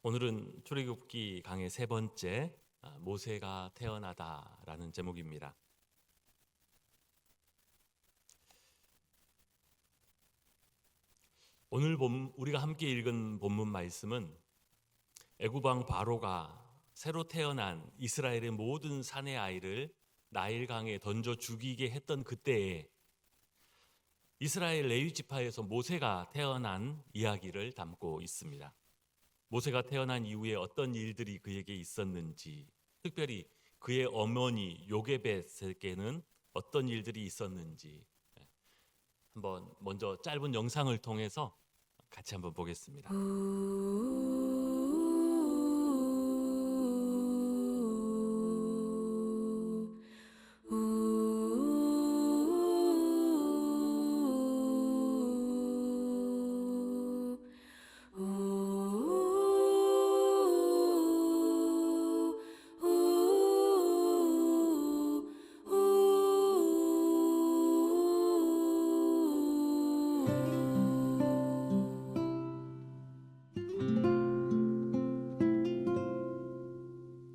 오늘은 출애굽기 강의 세 번째 모세가 태어나다라는 제목입니다. 오늘 우리가 함께 읽은 본문 말씀은 애굽 왕 바로가 새로 태어난 이스라엘의 모든 사내 아이를 나일강에 던져 죽이게 했던 그때에 이스라엘 레위 지파에서 모세가 태어난 이야기를 담고 있습니다. 모세가 태어난 이후에 어떤 일들이 그에게 있었는지, 특별히 그의 어머니 요게벳에게는 어떤 일들이 있었는지 한번 먼저 짧은 영상을 통해서 같이 한번 보겠습니다.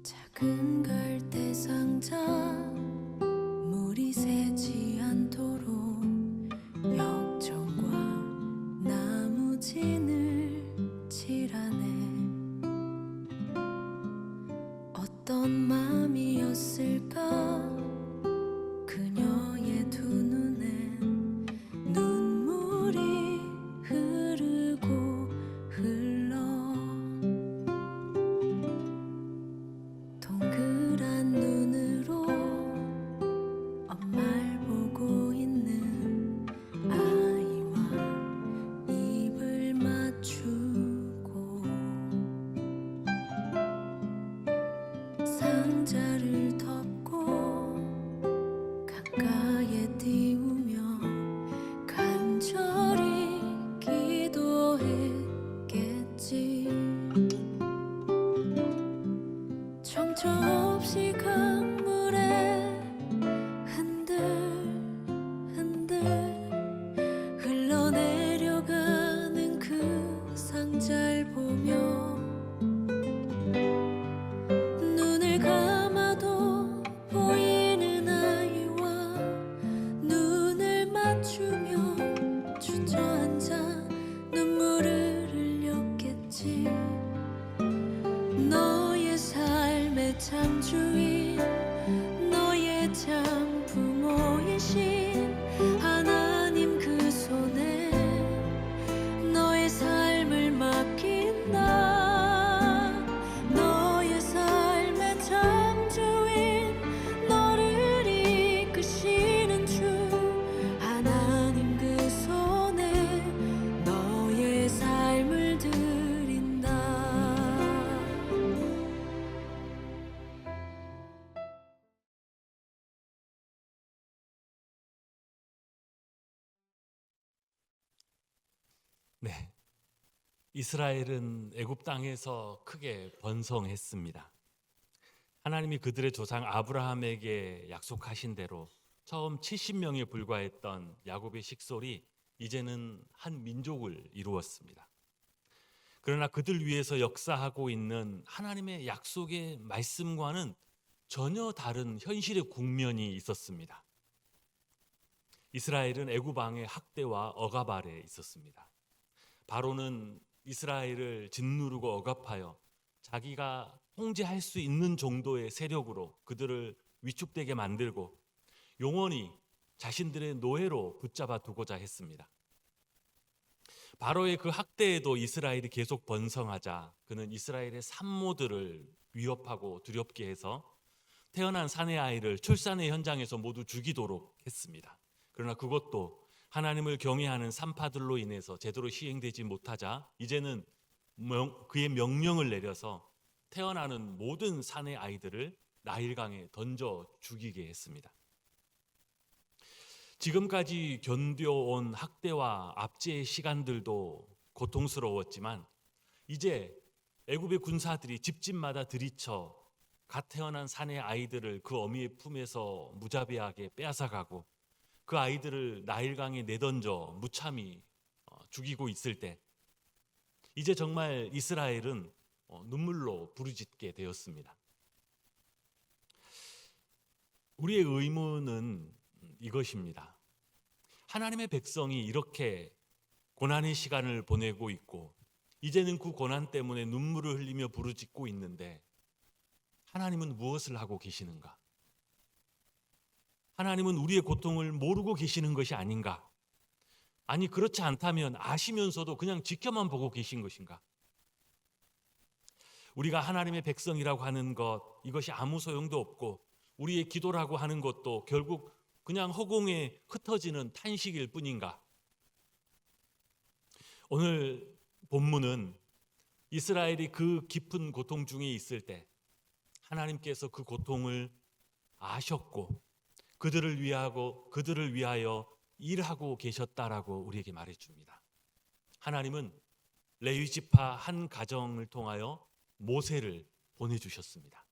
작은 갈대 상자 물이 새지 않도록 역청과 나무 진을 칠하네. 어떤 맘이었을까 그녀의 두 눈엔 눈물이 흐르고 흘러 동그란 눈으로 엄마를 보고 있는 아이와 입을 맞추고 상자를 덮고 가까이에 띄우며 간절히 기도했겠지. 정처 없이 강물에 흔들흔들 흘러내려가는 그 상자를 보며 눈을 감아도 보이는 아이와 눈을 맞추며 주저앉아 눈물을 흘렸겠지. 너의 삶의 참 주인, 너의 참 부모이신 하나님 그 손에 너의 삶을 맡긴다. 너의 삶의 참 주인, 너를 이끄시는 주 하나님 그 손에 너의 삶을 드린다. 네, 이스라엘은 애굽 땅에서 크게 번성했습니다. 하나님이 그들의 조상 아브라함에게 약속하신 대로 처음 70명에 불과했던 야곱의 식솔이 이제는 한 민족을 이루었습니다. 그러나 그들 위해서 역사하고 있는 하나님의 약속의 말씀과는 전혀 다른 현실의 국면이 있었습니다. 이스라엘은 애굽 왕의 학대와 억압 아래 있었습니다. 바로는 이스라엘을 짓누르고 억압하여 자기가 통제할 수 있는 정도의 세력으로 그들을 위축되게 만들고 영원히 자신들의 노예로 붙잡아 두고자 했습니다. 바로의 그 학대에도 이스라엘이 계속 번성하자 그는 이스라엘의 산모들을 위협하고 두렵게 해서 태어난 사내 아이를 출산의 현장에서 모두 죽이도록 했습니다. 그러나 그것도 하나님을 경외하는 산파들로 인해서 제대로 시행되지 못하자 이제는 그의 명령을 내려서 태어나는 모든 사내 아이들을 나일강에 던져 죽이게 했습니다. 지금까지 견뎌온 학대와 압제의 시간들도 고통스러웠지만 이제 애굽의 군사들이 집집마다 들이쳐 갓 태어난 사내 아이들을 그 어미의 품에서 무자비하게 빼앗아가고 그 아이들을 나일강에 내던져 무참히 죽이고 있을 때 이제 정말 이스라엘은 눈물로 부르짖게 되었습니다. 우리의 의문은 이것입니다. 하나님의 백성이 이렇게 고난의 시간을 보내고 있고 이제는 그 고난 때문에 눈물을 흘리며 부르짖고 있는데 하나님은 무엇을 하고 계시는가? 하나님은 우리의 고통을 모르고 계시는 것이 아닌가? 아니, 그렇지 않다면 아시면서도 그냥 지켜만 보고 계신 것인가? 우리가 하나님의 백성이라고 하는 것, 이것이 아무 소용도 없고 우리의 기도라고 하는 것도 결국 그냥 허공에 흩어지는 탄식일 뿐인가? 오늘 본문은 이스라엘이 그 깊은 고통 중에 있을 때 하나님께서 그 고통을 아셨고 그들을 위하여 일하고 계셨다라고 우리에게 말해줍니다. 하나님은 레위 지파 한 가정을 통하여 모세를 보내주셨습니다.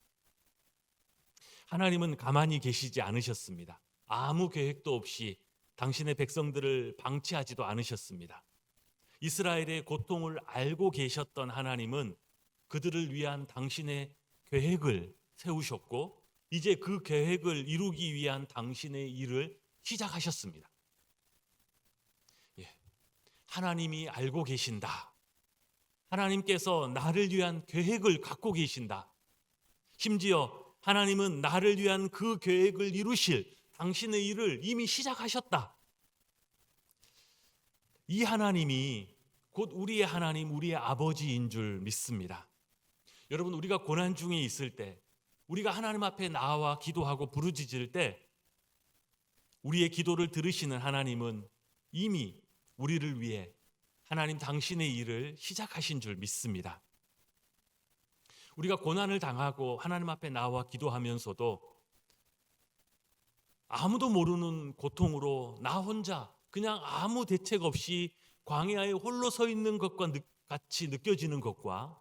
하나님은 가만히 계시지 않으셨습니다. 아무 계획도 없이 당신의 백성들을 방치하지도 않으셨습니다. 이스라엘의 고통을 알고 계셨던 하나님은 그들을 위한 당신의 계획을 세우셨고 이제 그 계획을 이루기 위한 당신의 일을 시작하셨습니다. 하나님이 알고 계신다. 하나님께서 나를 위한 계획을 갖고 계신다. 심지어 하나님은 나를 위한 그 계획을 이루실 당신의 일을 이미 시작하셨다. 이 하나님이 곧 우리의 하나님, 우리의 아버지인 줄 믿습니다. 여러분, 우리가 고난 중에 있을 때, 우리가 하나님 앞에 나와 기도하고 부르짖을 때 우리의 기도를 들으시는 하나님은 이미 우리를 위해 하나님 당신의 일을 시작하신 줄 믿습니다. 우리가 고난을 당하고 하나님 앞에 나와 기도하면서도 아무도 모르는 고통으로 나 혼자 그냥 아무 대책 없이 광야에 홀로 서 있는 것과 같이 느껴지는 것과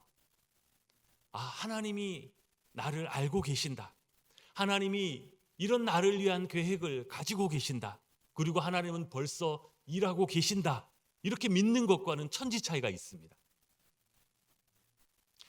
하나님이 나를 알고 계신다. 하나님이 이런 나를 위한 계획을 가지고 계신다. 그리고 하나님은 벌써 일하고 계신다. 이렇게 믿는 것과는 천지 차이가 있습니다.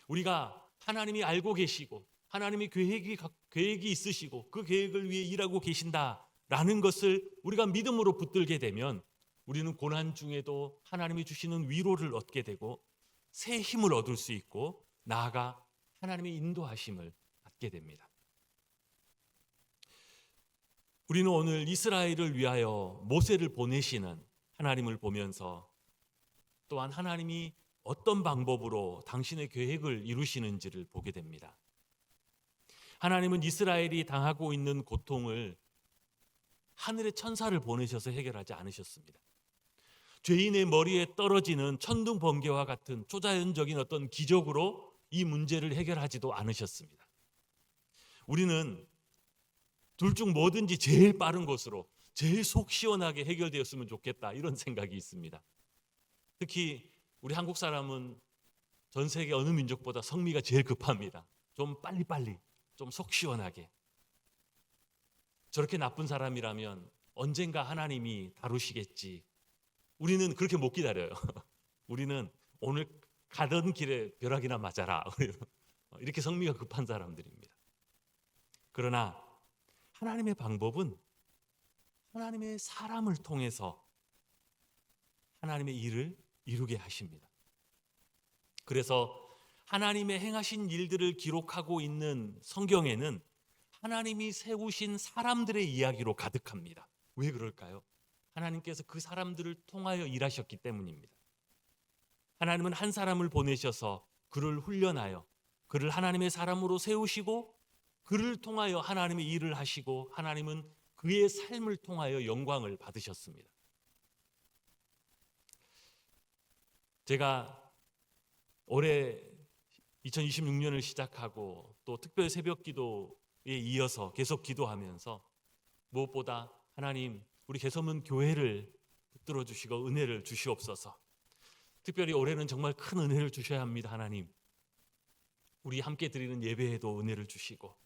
우리가 하나님이 알고 계시고 하나님이 계획이 있으시고 그 계획을 위해 일하고 계신다라는 것을 우리가 믿음으로 붙들게 되면 우리는 고난 중에도 하나님이 주시는 위로를 얻게 되고 새 힘을 얻을 수 있고 나아가 하나님의 인도하심을 받게 됩니다. 우리는 오늘 이스라엘을 위하여 모세를 보내시는 하나님을 보면서 또한 하나님이 어떤 방법으로 당신의 계획을 이루시는지를 보게 됩니다. 하나님은 이스라엘이 당하고 있는 고통을 하늘의 천사를 보내셔서 해결하지 않으셨습니다. 죄인의 머리에 떨어지는 천둥 번개와 같은 초자연적인 어떤 기적으로 이 문제를 해결하지도 않으셨습니다. 우리는 둘 중 뭐든지 제일 빠른 것으로 제일 속 시원하게 해결되었으면 좋겠다 이런 생각이 있습니다. 특히 우리 한국 사람은 전 세계 어느 민족보다 성미가 제일 급합니다. 좀 빨리빨리, 좀 속 시원하게. 저렇게 나쁜 사람이라면 언젠가 하나님이 다루시겠지. 우리는 그렇게 못 기다려요. 우리는 오늘 가던 길에 벼락이나 맞아라. 이렇게 성미가 급한 사람들입니다. 그러나 하나님의 방법은 하나님의 사람을 통해서 하나님의 일을 이루게 하십니다. 그래서 하나님의 행하신 일들을 기록하고 있는 성경에는 하나님이 세우신 사람들의 이야기로 가득합니다. 왜 그럴까요? 하나님께서 그 사람들을 통하여 일하셨기 때문입니다. 하나님은 한 사람을 보내셔서 그를 훈련하여 그를 하나님의 사람으로 세우시고 그를 통하여 하나님의 일을 하시고 하나님은 그의 삶을 통하여 영광을 받으셨습니다. 제가 올해 2026년을 시작하고 또 특별 새벽 기도에 이어서 계속 기도하면서 무엇보다 하나님 우리 개서문 교회를 붙들어 주시고 은혜를 주시옵소서. 특별히 올해는 정말 큰 은혜를 주셔야 합니다. 하나님 우리 함께 드리는 예배에도 은혜를 주시고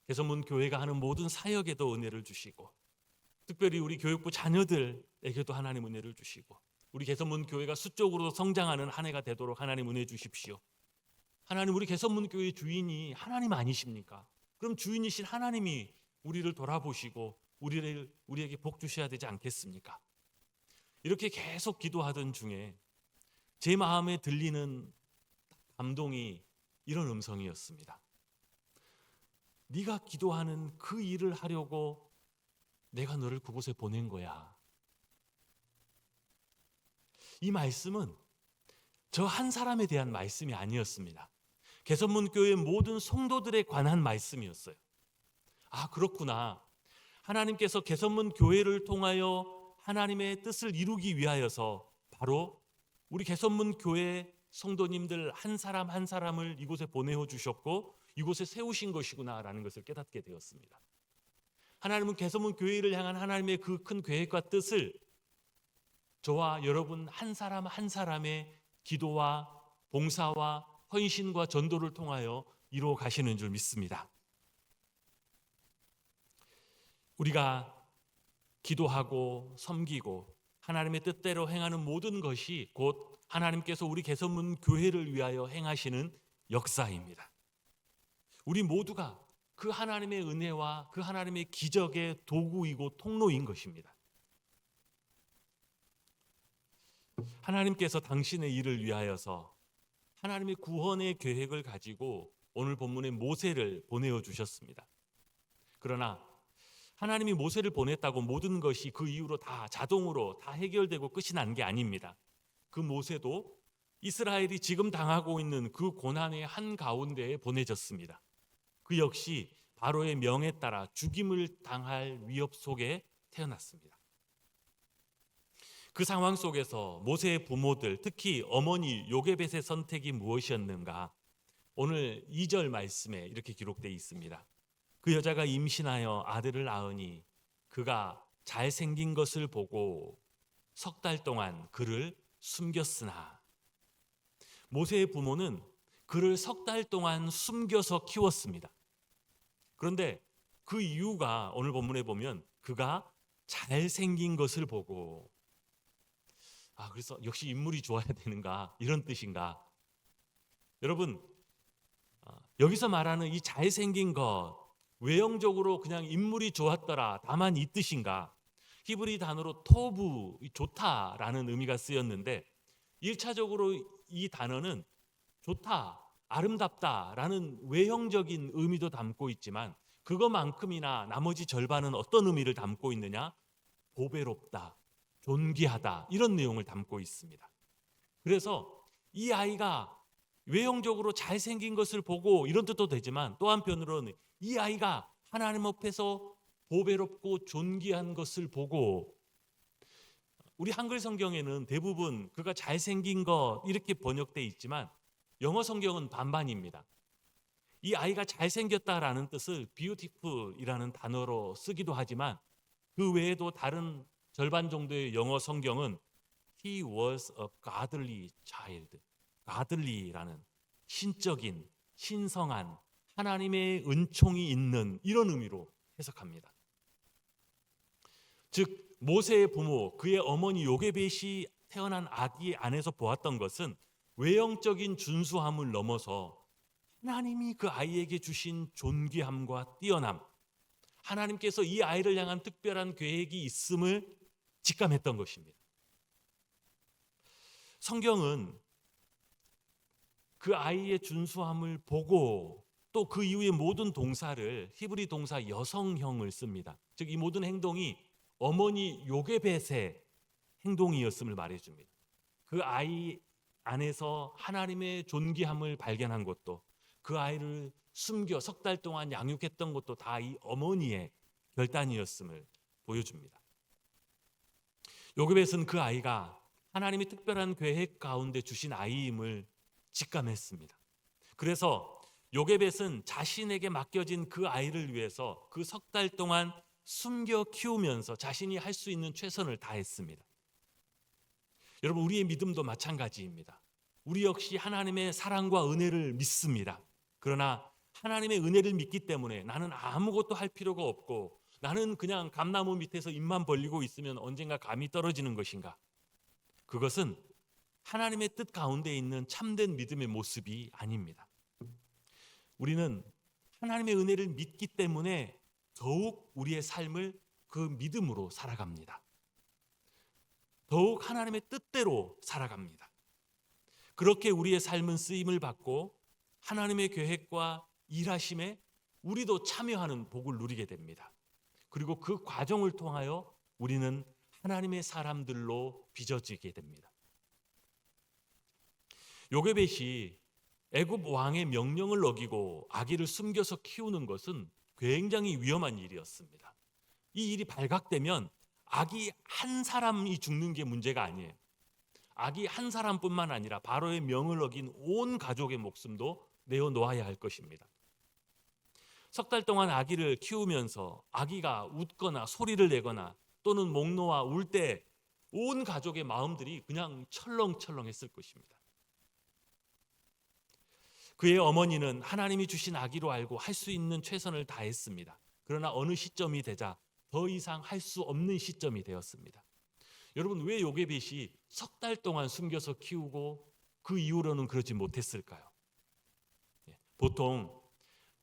개서문 교회가 하는 모든 사역에도 은혜를 주시고 특별히 우리 교육부 자녀들에게도 하나님 은혜를 주시고 우리 개서문 교회가 수적으로 성장하는 한 해가 되도록 하나님 은혜 주십시오. 하나님, 우리 개선문교회 주인이 하나님 아니십니까? 그럼 주인이신 하나님이 우리를 돌아보시고 우리에게 복 주셔야 되지 않겠습니까? 이렇게 계속 기도하던 중에 제 마음에 들리는 감동이 이런 음성이었습니다. 네가 기도하는 그 일을 하려고 내가 너를 그곳에 보낸 거야. 이 말씀은 저 한 사람에 대한 말씀이 아니었습니다. 개선문교회 모든 성도들에 관한 말씀이었어요. 아, 그렇구나. 하나님께서 개선문교회를 통하여 하나님의 뜻을 이루기 위하여서 바로 우리 개선문교회 성도님들 한 사람 한 사람을 이곳에 보내어 주셨고 이곳에 세우신 것이구나라는 것을 깨닫게 되었습니다. 하나님은 개선문교회를 향한 하나님의 그 큰 계획과 뜻을 저와 여러분 한 사람 한 사람의 기도와 봉사와 헌신과 전도를 통하여 이루어 가시는 줄 믿습니다. 우리가 기도하고 섬기고 하나님의 뜻대로 행하는 모든 것이 곧 하나님께서 우리 개선문 교회를 위하여 행하시는 역사입니다. 우리 모두가 그 하나님의 은혜와 그 하나님의 기적의 도구이고 통로인 것입니다. 하나님께서 당신의 일을 위하여서 하나님의 구원의 계획을 가지고 오늘 본문에 모세를 보내어 주셨습니다. 그러나 하나님이 모세를 보냈다고 모든 것이 그 이후로 다 자동으로 다 해결되고 끝이 난 게 아닙니다. 그 모세도 이스라엘이 지금 당하고 있는 그 고난의 한가운데에 보내졌습니다. 그 역시 바로의 명에 따라 죽임을 당할 위협 속에 태어났습니다. 그 상황 속에서 모세의 부모들, 특히 어머니 요게벳의 선택이 무엇이었는가? 오늘 2절 말씀에 이렇게 기록되어 있습니다. 그 여자가 임신하여 아들을 낳으니 그가 잘생긴 것을 보고 석 달 동안 그를 숨겼으나, 모세의 부모는 그를 석 달 동안 숨겨서 키웠습니다. 그런데 그 이유가 오늘 본문에 보면 그가 잘생긴 것을 보고, 그래서 역시 인물이 좋아야 되는가 이런 뜻인가? 여러분, 여기서 말하는 이 잘생긴 것, 외형적으로 그냥 인물이 좋았더라 다만 이 뜻인가? 히브리 단어로 토부, 좋다라는 의미가 쓰였는데 1차적으로 이 단어는 좋다, 아름답다라는 외형적인 의미도 담고 있지만 그것만큼이나 나머지 절반은 어떤 의미를 담고 있느냐? 보배롭다, 존귀하다, 이런 내용을 담고 있습니다. 그래서 이 아이가 외형적으로 잘생긴 것을 보고 이런 뜻도 되지만 또 한편으로는 이 아이가 하나님 앞에서 보배롭고 존귀한 것을 보고, 우리 한글 성경에는 대부분 그가 잘생긴 것 이렇게 번역되어 있지만 영어 성경은 반반입니다. 이 아이가 잘생겼다라는 뜻을 beautiful이라는 단어로 쓰기도 하지만 그 외에도 다른 절반 정도의 영어 성경은 He was a godly child, godly라는 신적인, 신성한 하나님의 은총이 있는 이런 의미로 해석합니다. 즉 모세의 부모, 그의 어머니 요게벳이 태어난 아기 안에서 보았던 것은 외형적인 준수함을 넘어서 하나님이 그 아이에게 주신 존귀함과 뛰어남, 하나님께서 이 아이를 향한 특별한 계획이 있음을 직감했던 것입니다. 성경은 그 아이의 준수함을 보고 또 그 이후의 모든 동사를 히브리 동사 여성형을 씁니다. 즉 이 모든 행동이 어머니 요게벳의 행동이었음을 말해줍니다. 그 아이 안에서 하나님의 존귀함을 발견한 것도, 그 아이를 숨겨 석 달 동안 양육했던 것도 다 이 어머니의 결단이었음을 보여줍니다. 요게벳은 그 아이가 하나님의 특별한 계획 가운데 주신 아이임을 직감했습니다. 그래서 요게벳은 자신에게 맡겨진 그 아이를 위해서 그 석 달 동안 숨겨 키우면서 자신이 할 수 있는 최선을 다했습니다. 여러분, 우리의 믿음도 마찬가지입니다. 우리 역시 하나님의 사랑과 은혜를 믿습니다. 그러나 하나님의 은혜를 믿기 때문에 나는 아무것도 할 필요가 없고 나는 그냥 감나무 밑에서 입만 벌리고 있으면 언젠가 감이 떨어지는 것인가? 그것은 하나님의 뜻 가운데 있는 참된 믿음의 모습이 아닙니다. 우리는 하나님의 은혜를 믿기 때문에 더욱 우리의 삶을 그 믿음으로 살아갑니다. 더욱 하나님의 뜻대로 살아갑니다. 그렇게 우리의 삶은 쓰임을 받고 하나님의 계획과 일하심에 우리도 참여하는 복을 누리게 됩니다. 그리고 그 과정을 통하여 우리는 하나님의 사람들로 빚어지게 됩니다. 요게벳이 애굽 왕의 명령을 어기고 아기를 숨겨서 키우는 것은 굉장히 위험한 일이었습니다. 이 일이 발각되면 아기 한 사람이 죽는 게 문제가 아니에요. 아기 한 사람뿐만 아니라 바로의 명을 어긴 온 가족의 목숨도 내어놓아야 할 것입니다. 석 달 동안 아기를 키우면서 아기가 웃거나 소리를 내거나 또는 목 놓아 울 때 온 가족의 마음들이 그냥 철렁철렁했을 것입니다. 그의 어머니는 하나님이 주신 아기로 알고 할 수 있는 최선을 다했습니다. 그러나 어느 시점이 되자 더 이상 할 수 없는 시점이 되었습니다. 여러분, 왜 요게벳이 석 달 동안 숨겨서 키우고 그 이후로는 그러지 못했을까요? 보통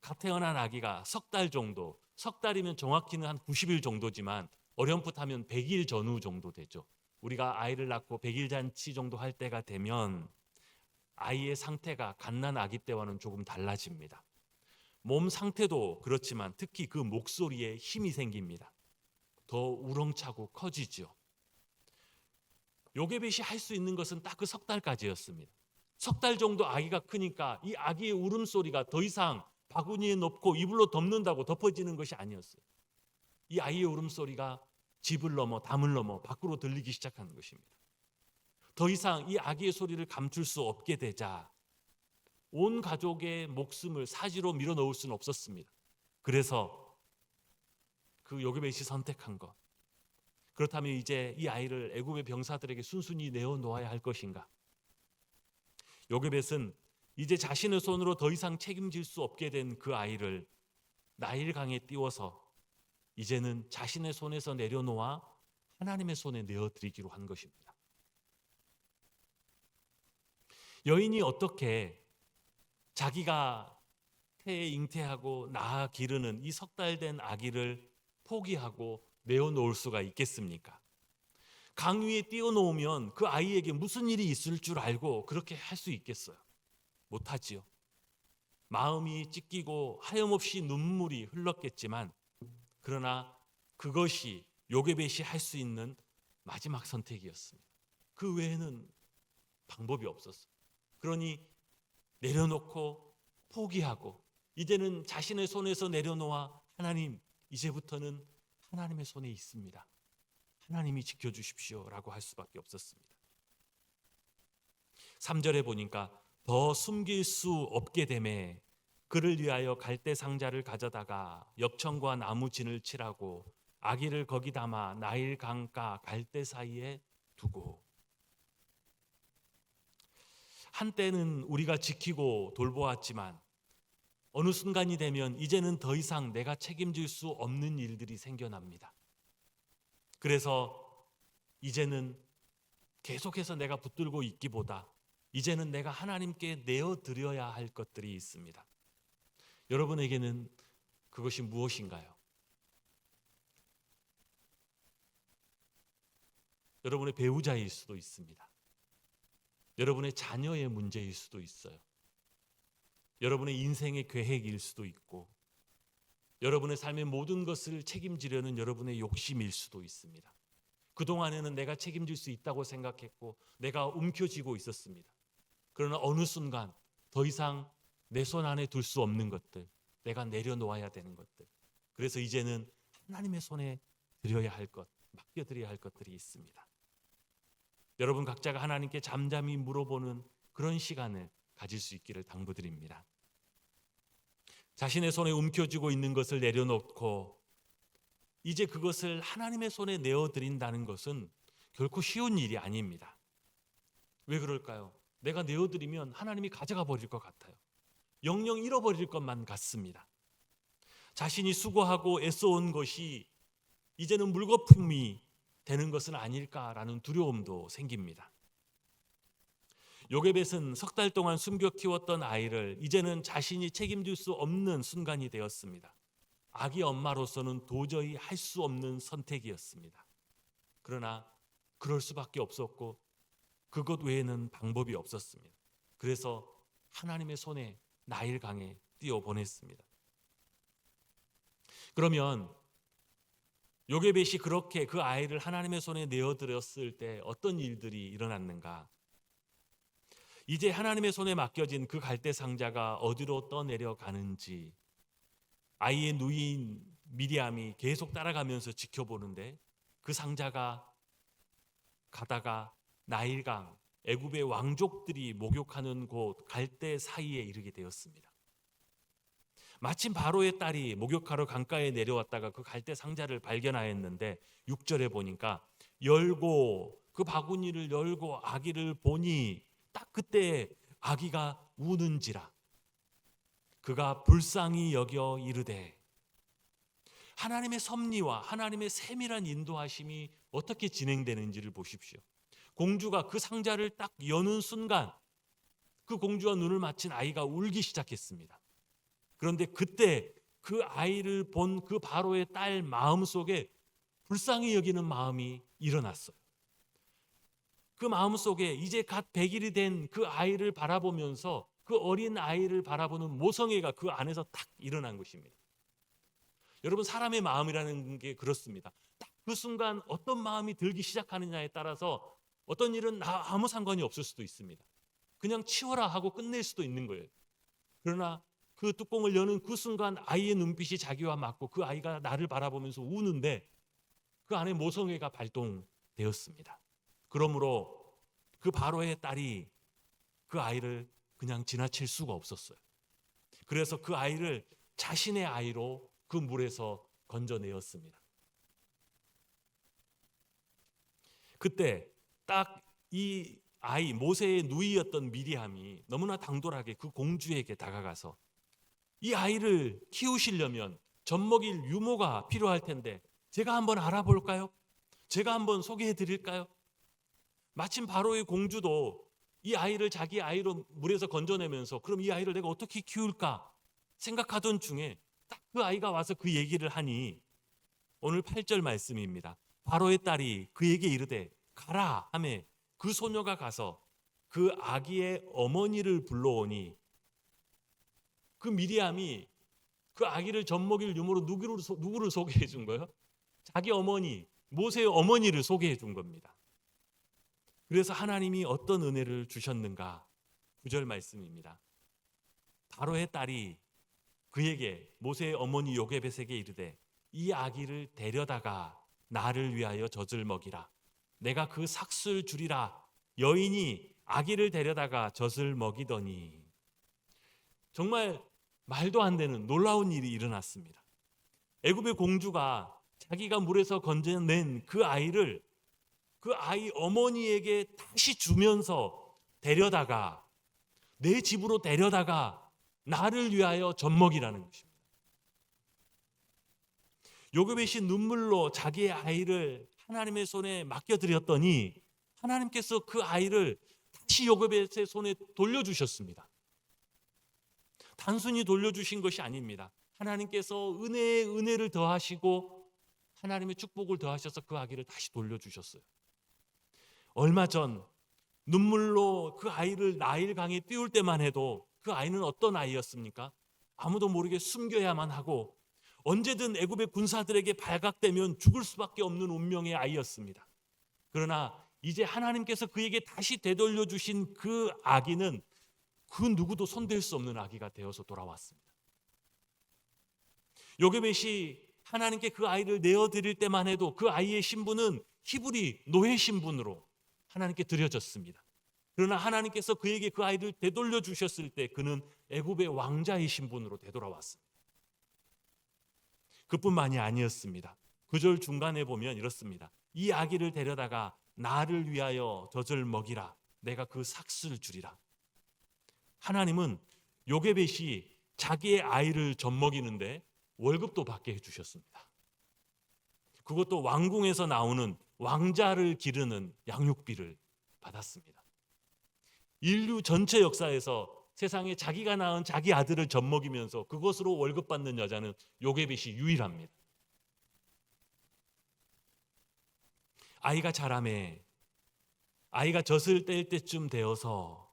갓 태어난 아기가 석 달 정도, 석 달이면 정확히는 한 90일 정도지만 어렴풋하면 100일 전후 정도 되죠. 우리가 아이를 낳고 100일 잔치 정도 할 때가 되면 아이의 상태가 갓난 아기 때와는 조금 달라집니다. 몸 상태도 그렇지만 특히 그 목소리에 힘이 생깁니다. 더 우렁차고 커지죠. 요게벳이 할 수 있는 것은 딱 그 석 달까지였습니다. 석 달 정도 아기가 크니까 이 아기의 울음소리가 더 이상 바구니에 넣고 이불로 덮는다고 덮어지는 것이 아니었어요. 이 아이의 울음소리가 집을 넘어 담을 넘어 밖으로 들리기 시작하는 것입니다. 더 이상 이 아기의 소리를 감출 수 없게 되자 온 가족의 목숨을 사지로 밀어넣을 수는 없었습니다. 그래서 그 요게벳이 선택한 것, 그렇다면 이제 이 아이를 애굽의 병사들에게 순순히 내어놓아야 할 것인가? 요게벳은 이제 자신의 손으로 더 이상 책임질 수 없게 된 그 아이를 나일강에 띄워서 이제는 자신의 손에서 내려놓아 하나님의 손에 내어드리기로 한 것입니다. 여인이 어떻게 자기가 태에 잉태하고 낳아 기르는 이 석 달 된 아기를 포기하고 내어놓을 수가 있겠습니까? 강 위에 띄워놓으면 그 아이에게 무슨 일이 있을 줄 알고 그렇게 할 수 있겠어요? 못하지요. 마음이 찢기고 하염없이 눈물이 흘렀겠지만 그러나 그것이 요게벳이 할 수 있는 마지막 선택이었습니다. 그 외에는 방법이 없었어요. 그러니 내려놓고 포기하고 이제는 자신의 손에서 내려놓아 하나님, 이제부터는 하나님의 손에 있습니다. 하나님이 지켜주십시오 라고 할 수밖에 없었습니다. 3절에 보니까 더 숨길 수 없게 되매 그를 위하여 갈대 상자를 가져다가 엽청과 나무 진을 칠하고 아기를 거기 담아 나일 강가 갈대 사이에 두고. 한때는 우리가 지키고 돌보았지만 어느 순간이 되면 이제는 더 이상 내가 책임질 수 없는 일들이 생겨납니다. 그래서 이제는 계속해서 내가 붙들고 있기보다 이제는 내가 하나님께 내어드려야 할 것들이 있습니다. 여러분에게는 그것이 무엇인가요? 여러분의 배우자일 수도 있습니다. 여러분의 자녀의 문제일 수도 있어요. 여러분의 인생의 계획일 수도 있고 여러분의 삶의 모든 것을 책임지려는 여러분의 욕심일 수도 있습니다. 그동안에는 내가 책임질 수 있다고 생각했고 내가 움켜쥐고 있었습니다. 그러나 어느 순간 더 이상 내 손 안에 둘 수 없는 것들, 내가 내려놓아야 되는 것들, 그래서 이제는 하나님의 손에 드려야 할 것, 맡겨드려야 할 것들이 있습니다. 여러분 각자가 하나님께 잠잠히 물어보는 그런 시간을 가질 수 있기를 당부드립니다. 자신의 손에 움켜쥐고 있는 것을 내려놓고 이제 그것을 하나님의 손에 내어드린다는 것은 결코 쉬운 일이 아닙니다. 왜 그럴까요? 내가 내어드리면 하나님이 가져가 버릴 것 같아요. 영영 잃어버릴 것만 같습니다. 자신이 수고하고 애써온 것이 이제는 물거품이 되는 것은 아닐까라는 두려움도 생깁니다. 요게벳은 석 달 동안 숨겨 키웠던 아이를 이제는 자신이 책임질 수 없는 순간이 되었습니다. 아기 엄마로서는 도저히 할 수 없는 선택이었습니다. 그러나 그럴 수밖에 없었고 그것 외에는 방법이 없었습니다. 그래서 하나님의 손에 나일강에 띄워보냈습니다. 그러면 요게벳이 그렇게 그 아이를 하나님의 손에 내어드렸을 때 어떤 일들이 일어났는가? 이제 하나님의 손에 맡겨진 그 갈대 상자가 어디로 떠내려 가는지 아이의 누이인 미리암이 계속 따라가면서 지켜보는데 그 상자가 가다가 나일강, 애굽의 왕족들이 목욕하는 곳 갈대 사이에 이르게 되었습니다. 마침 바로의 딸이 목욕하러 강가에 내려왔다가 그 갈대 상자를 발견하였는데 6절에 보니까 열고 그 바구니를 열고 아기를 보니 딱 그때 아기가 우는지라 그가 불쌍히 여겨 이르되, 하나님의 섭리와 하나님의 세밀한 인도하심이 어떻게 진행되는지를 보십시오. 공주가 그 상자를 딱 여는 순간 그 공주와 눈을 맞춘 아이가 울기 시작했습니다. 그런데 그때 그 아이를 본 그 바로의 딸 마음속에 불쌍히 여기는 마음이 일어났어요. 그 마음속에 이제 갓 100일이 된 그 아이를 바라보면서 그 어린 아이를 바라보는 모성애가 그 안에서 딱 일어난 것입니다. 여러분, 사람의 마음이라는 게 그렇습니다. 딱 그 순간 어떤 마음이 들기 시작하느냐에 따라서 어떤 일은 아무 상관이 없을 수도 있습니다. 그냥 치워라 하고 끝낼 수도 있는 거예요. 그러나 그 뚜껑을 여는 그 순간 아이의 눈빛이 자기와 맞고 그 아이가 나를 바라보면서 우는데 그 안에 모성애가 발동되었습니다. 그러므로 그 바로의 딸이 그 아이를 그냥 지나칠 수가 없었어요. 그래서 그 아이를 자신의 아이로 그 물에서 건져내었습니다. 그때 딱 이 아이 모세의 누이였던 미리암이 너무나 당돌하게 그 공주에게 다가가서 이 아이를 키우시려면 젖먹일 유모가 필요할 텐데 제가 한번 알아볼까요? 제가 한번 소개해 드릴까요? 마침 바로의 공주도 이 아이를 자기 아이로 물에서 건져내면서 그럼 이 아이를 내가 어떻게 키울까 생각하던 중에 딱 그 아이가 와서 그 얘기를 하니 오늘 8절 말씀입니다. 바로의 딸이 그에게 이르되 가라 하매 그 소녀가 가서 그 아기의 어머니를 불러오니, 그 미리암이 그 아기를 젖먹일 유모로 누구를 소개해 준 거예요? 자기 어머니, 모세의 어머니를 소개해 준 겁니다. 그래서 하나님이 어떤 은혜를 주셨는가? 9절 말씀입니다. 바로의 딸이 그에게 모세의 어머니 요게벳에게 이르되 이 아기를 데려다가 나를 위하여 젖을 먹이라. 내가 그 삭술 주리라. 여인이 아기를 데려다가 젖을 먹이더니, 정말 말도 안 되는 놀라운 일이 일어났습니다. 애굽의 공주가 자기가 물에서 건져낸 그 아이를 그 아이 어머니에게 다시 주면서 데려다가 내 집으로 데려다가 나를 위하여 젖먹이라는 것입니다. 요게벳이 눈물로 자기의 아이를 하나님의 손에 맡겨드렸더니 하나님께서 그 아이를 다시 요게벳의 손에 돌려주셨습니다. 단순히 돌려주신 것이 아닙니다. 하나님께서 은혜에 은혜를 더하시고 하나님의 축복을 더하셔서 그 아기를 다시 돌려주셨어요. 얼마 전 눈물로 그 아이를 나일강에 띄울 때만 해도 그 아이는 어떤 아이였습니까? 아무도 모르게 숨겨야만 하고 언제든 애굽의 군사들에게 발각되면 죽을 수밖에 없는 운명의 아이였습니다. 그러나 이제 하나님께서 그에게 다시 되돌려 주신 그 아기는 그 누구도 손댈 수 없는 아기가 되어서 돌아왔습니다. 요게벳이 하나님께 그 아이를 내어드릴 때만 해도 그 아이의 신분은 히브리 노예 신분으로 하나님께 드려졌습니다. 그러나 하나님께서 그에게 그 아이를 되돌려 주셨을 때 그는 애굽의 왕자의 신분으로 되돌아왔습니다. 그뿐만이 아니었습니다. 9절 중간에 보면 이렇습니다. 이 아기를 데려다가 나를 위하여 젖을 먹이라. 내가 그 삭슬 주리라. 하나님은 요게벳이 자기의 아이를 젖먹이는데 월급도 받게 해주셨습니다. 그것도 왕궁에서 나오는 왕자를 기르는 양육비를 받았습니다. 인류 전체 역사에서 세상에 자기가 낳은 자기 아들을 젖먹이면서 그것으로 월급 받는 여자는 요게벳이 유일합니다. 아이가 자라매 아이가 젖을 뗄 때쯤 되어서,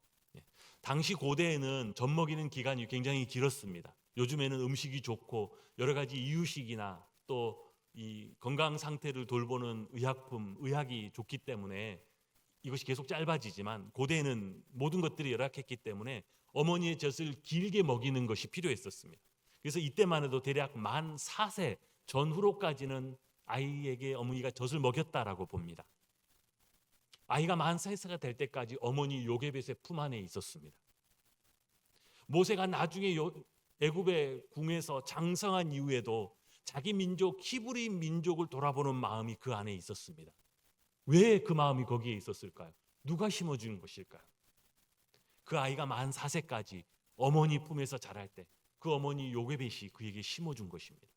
당시 고대에는 젖먹이는 기간이 굉장히 길었습니다. 요즘에는 음식이 좋고 여러 가지 이유식이나 또 이 건강 상태를 돌보는 의학이 좋기 때문에 이것이 계속 짧아지지만, 고대에는 모든 것들이 열악했기 때문에 어머니의 젖을 길게 먹이는 것이 필요했었습니다. 그래서 이때만 해도 대략 만 4세 전후로까지는 아이에게 어머니가 젖을 먹였다라고 봅니다. 아이가 만 3세가 될 때까지 어머니 요게벳의 품 안에 있었습니다. 모세가 나중에 애굽의 궁에서 장성한 이후에도 자기 민족 히브리 민족을 돌아보는 마음이 그 안에 있었습니다. 왜 그 마음이 거기에 있었을까요? 누가 심어주는 것일까요? 그 아이가 만 4세까지 어머니 품에서 자랄 때 그 어머니 요게벳이 그에게 심어준 것입니다.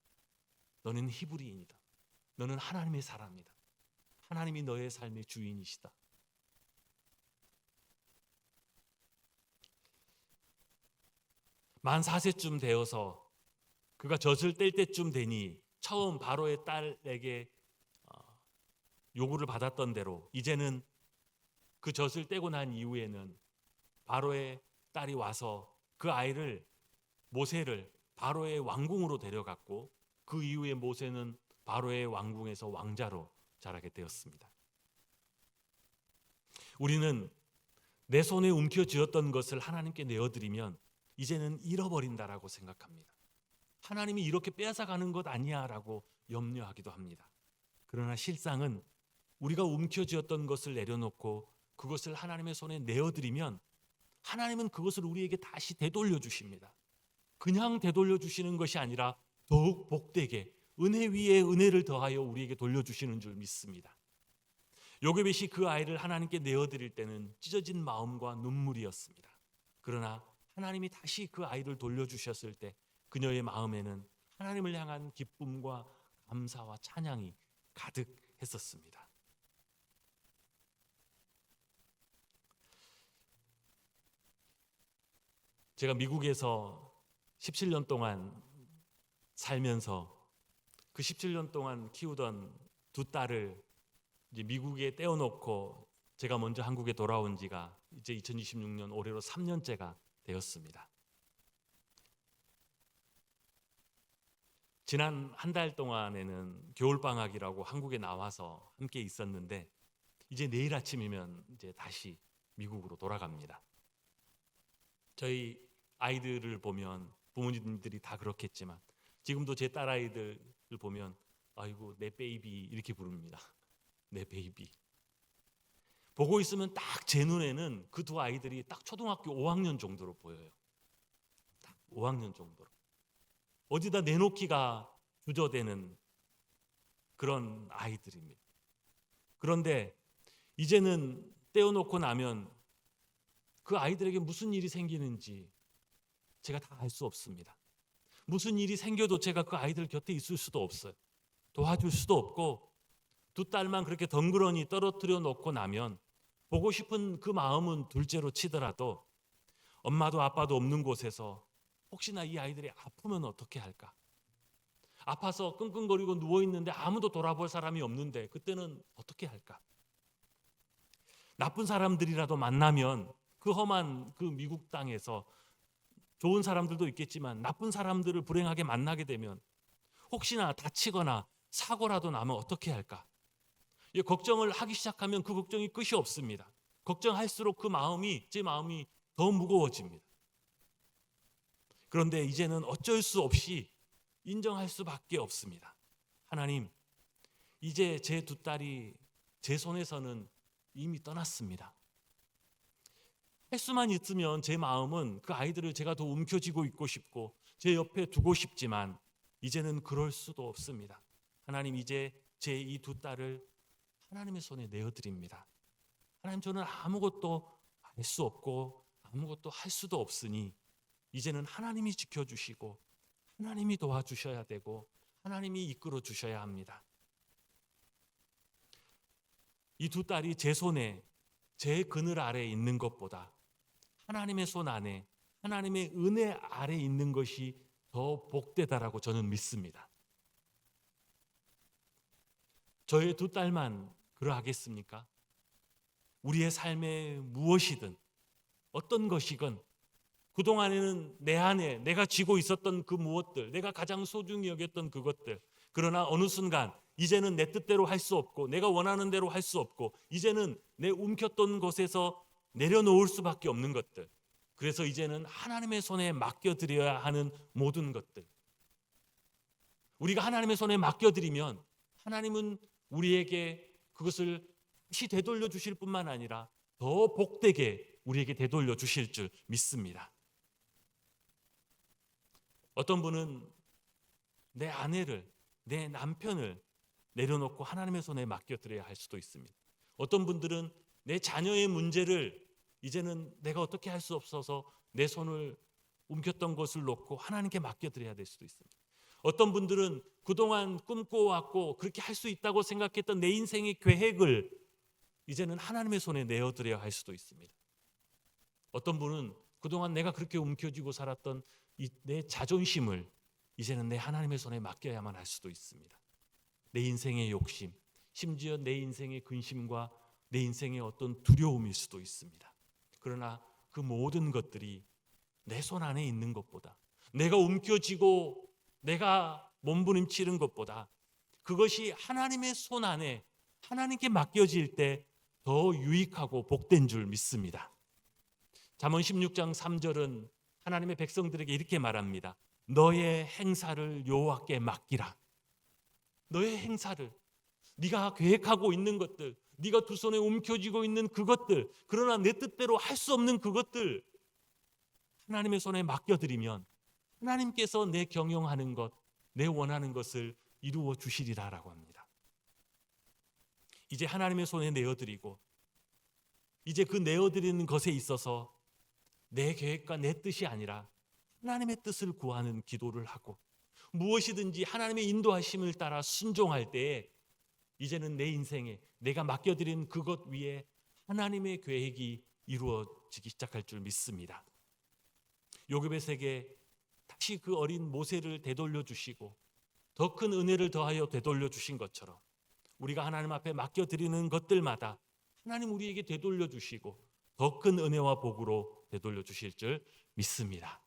너는 히브리인이다. 너는 하나님의 사람이다. 하나님이 너의 삶의 주인이시다. 만 4세쯤 되어서 그가 젖을 뗄 때쯤 되니 처음 바로의 딸에게 요구를 받았던 대로 이제는 그 젖을 떼고 난 이후에는 바로의 딸이 와서 그 아이를, 모세를 바로의 왕궁으로 데려갔고, 그 이후에 모세는 바로의 왕궁에서 왕자로 자라게 되었습니다. 우리는 내 손에 움켜쥐었던 것을 하나님께 내어드리면 이제는 잃어버린다라고 생각합니다. 하나님이 이렇게 빼앗아가는 것 아니야라고 염려하기도 합니다. 그러나 실상은 우리가 움켜쥐었던 것을 내려놓고 그것을 하나님의 손에 내어드리면 하나님은 그것을 우리에게 다시 되돌려 주십니다. 그냥 되돌려 주시는 것이 아니라 더욱 복되게 은혜 위에 은혜를 더하여 우리에게 돌려주시는 줄 믿습니다. 요게벳이 그 아이를 하나님께 내어드릴 때는 찢어진 마음과 눈물이었습니다. 그러나 하나님이 다시 그 아이를 돌려주셨을 때 그녀의 마음에는 하나님을 향한 기쁨과 감사와 찬양이 가득했었습니다. 제가 미국에서 17년 동안 살면서 그 17년 동안 키우던 두 딸을 이제 미국에 떼어놓고 제가 먼저 한국에 돌아온 지가 이제 2026년 올해로 3년째가 되었습니다. 지난 한 달 동안에는 겨울방학이라고 한국에 나와서 함께 있었는데 이제 내일 아침이면 이제 다시 미국으로 돌아갑니다. 저희 아이들을 보면 부모님들이 다 그렇겠지만 지금도 제 딸아이들을 보면 아이고 내 베이비 이렇게 부릅니다. 내 베이비. 보고 있으면 딱 제 눈에는 그 두 아이들이 딱 초등학교 5학년 정도로 보여요. 딱 5학년 정도로. 어디다 내놓기가 주저되는 그런 아이들입니다. 그런데 이제는 떼어놓고 나면 그 아이들에게 무슨 일이 생기는지 제가 다 알 수 없습니다. 무슨 일이 생겨도 제가 그 아이들 곁에 있을 수도 없어요. 도와줄 수도 없고 두 딸만 그렇게 덩그러니 떨어뜨려 놓고 나면 보고 싶은 그 마음은 둘째로 치더라도 엄마도 아빠도 없는 곳에서 혹시나 이 아이들이 아프면 어떻게 할까? 아파서 끙끙거리고 누워있는데 아무도 돌아볼 사람이 없는데 그때는 어떻게 할까? 나쁜 사람들이라도 만나면 그 험한 그 미국 땅에서 좋은 사람들도 있겠지만 나쁜 사람들을 불행하게 만나게 되면 혹시나 다치거나 사고라도 나면 어떻게 할까? 걱정을 하기 시작하면 그 걱정이 끝이 없습니다. 걱정할수록 제 마음이 더 무거워집니다. 그런데 이제는 어쩔 수 없이 인정할 수밖에 없습니다. 하나님, 이제 제 두 딸이 제 손에서는 이미 떠났습니다. 할 수만 있으면 제 마음은 그 아이들을 제가 더 움켜쥐고 있고 싶고 제 옆에 두고 싶지만 이제는 그럴 수도 없습니다. 하나님, 이제 제 이 두 딸을 하나님의 손에 내어드립니다. 하나님, 저는 아무것도 할 수 없고 아무것도 할 수도 없으니 이제는 하나님이 지켜주시고 하나님이 도와주셔야 되고 하나님이 이끌어 주셔야 합니다. 이 두 딸이 제 손에 제 그늘 아래에 있는 것보다 하나님의 손 안에, 하나님의 은혜 아래 있는 것이 더 복되다라고 저는 믿습니다. 저의 두 딸만 그러하겠습니까? 우리의 삶에 무엇이든 어떤 것이건 그동안에는 내 안에 내가 쥐고 있었던 그 무엇들, 내가 가장 소중히 여겼던 그것들, 그러나 어느 순간 이제는 내 뜻대로 할 수 없고 내가 원하는 대로 할 수 없고 이제는 내 움켰던 곳에서 내려놓을 수밖에 없는 것들, 그래서 이제는 하나님의 손에 맡겨드려야 하는 모든 것들, 우리가 하나님의 손에 맡겨드리면 하나님은 우리에게 그것을 다시 되돌려 주실 뿐만 아니라 더 복되게 우리에게 되돌려 주실 줄 믿습니다. 어떤 분은 내 아내를, 내 남편을 내려놓고 하나님의 손에 맡겨드려야 할 수도 있습니다. 어떤 분들은 내 자녀의 문제를 이제는 내가 어떻게 할 수 없어서 내 손을 움켰던 것을 놓고 하나님께 맡겨드려야 될 수도 있습니다. 어떤 분들은 그동안 꿈꿔왔고 그렇게 할 수 있다고 생각했던 내 인생의 계획을 이제는 하나님의 손에 내어드려야 할 수도 있습니다. 어떤 분은 그동안 내가 그렇게 움켜쥐고 살았던 내 자존심을 이제는 내 하나님의 손에 맡겨야만 할 수도 있습니다. 내 인생의 욕심, 심지어 내 인생의 근심과 내 인생의 어떤 두려움일 수도 있습니다. 그러나 그 모든 것들이 내 손 안에 있는 것보다, 내가 움켜쥐고 내가 몸부림치는 것보다 그것이 하나님의 손 안에 하나님께 맡겨질 때 더 유익하고 복된 줄 믿습니다. 잠언 16장 3절은 하나님의 백성들에게 이렇게 말합니다. 너의 행사를 여호와께 맡기라. 너의 행사를, 네가 계획하고 있는 것들, 네가 두 손에 움켜쥐고 있는 그것들, 그러나 내 뜻대로 할 수 없는 그것들 하나님의 손에 맡겨드리면 하나님께서 내 경영하는 것, 내 원하는 것을 이루어 주시리라라고 합니다. 이제 하나님의 손에 내어드리고 이제 그 내어드리는 것에 있어서 내 계획과 내 뜻이 아니라 하나님의 뜻을 구하는 기도를 하고 무엇이든지 하나님의 인도하심을 따라 순종할 때에 이제는 내 인생에 내가 맡겨드린 그것 위에 하나님의 계획이 이루어지기 시작할 줄 믿습니다. 요셉에게 다시 그 어린 모세를 되돌려 주시고 더 큰 은혜를 더하여 되돌려 주신 것처럼 우리가 하나님 앞에 맡겨드리는 것들마다 하나님 우리에게 되돌려 주시고 더 큰 은혜와 복으로 되돌려 주실 줄 믿습니다.